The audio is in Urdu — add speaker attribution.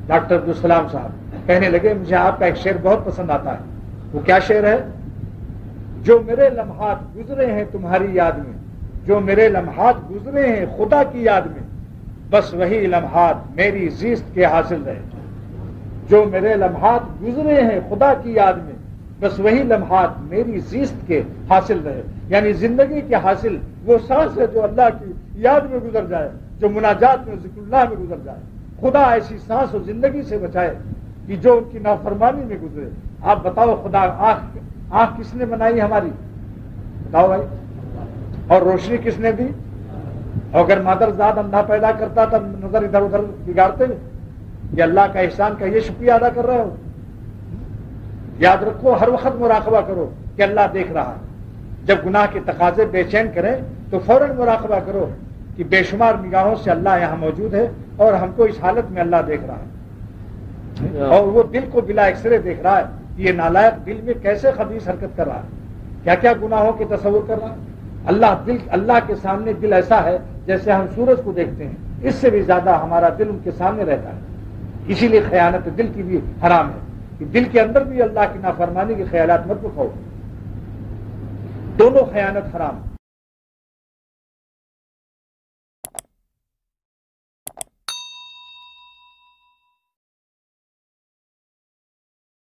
Speaker 1: ڈاکٹر عبدالسلام صاحب کہنے لگے مجھے آپ کا ایک شعر بہت پسند آتا ہے. وہ کیا شعر ہے؟ جو میرے لمحات گزرے ہیں تمہاری یاد میں، جو میرے لمحات گزرے ہیں خدا کی یاد میں، بس وہی لمحات میری زیست کے حاصل رہے. جو میرے لمحات گزرے ہیں خدا کی یاد میں، بس وہی لمحات میری زیست کے حاصل رہے. یعنی زندگی کے حاصل وہ سانس ہے جو اللہ کی یاد میں گزر جائے، جو مناجات میں ذکر اللہ میں گزر جائے. خدا ایسی سانس اور زندگی سے بچائے کہ جو ان کی نافرمانی میں گزرے. آپ بتاؤ خدا آنکھ کس نے بنائی ہماری؟ بتاؤ بھائی. اور روشنی کس نے دی؟ اور اگر مادر زاد اندھا پیدا کرتا تب نظر ادھر ادھر بگاڑتے ہوئے یہ اللہ کا احسان کا یہ شکریہ ادا کر رہے ہو. یاد رکھو ہر وقت مراقبہ کرو کہ اللہ دیکھ رہا ہے. جب گناہ کے تقاضے بے چین کریں تو فوراً مراقبہ کرو کہ بے شمار نگاہوں سے اللہ یہاں موجود ہے اور ہم کو اس حالت میں اللہ دیکھ رہا ہے. اور وہ دل کو بلا ایکسرے دیکھ رہا ہے کہ یہ نالائق دل میں کیسے خبیث حرکت کر رہا ہے، کیا کیا گناہوں کے تصور کر رہا ہے. اللہ کے سامنے دل ایسا ہے جیسے ہم سورج کو دیکھتے ہیں، اس سے بھی زیادہ ہمارا دل ان کے سامنے رہتا ہے. اسی لیے خیانت دل کی بھی حرام ہے کہ دل کے اندر بھی اللہ کی نافرمانی کے خیالات مت رکھو. دونوں خیانت حرام.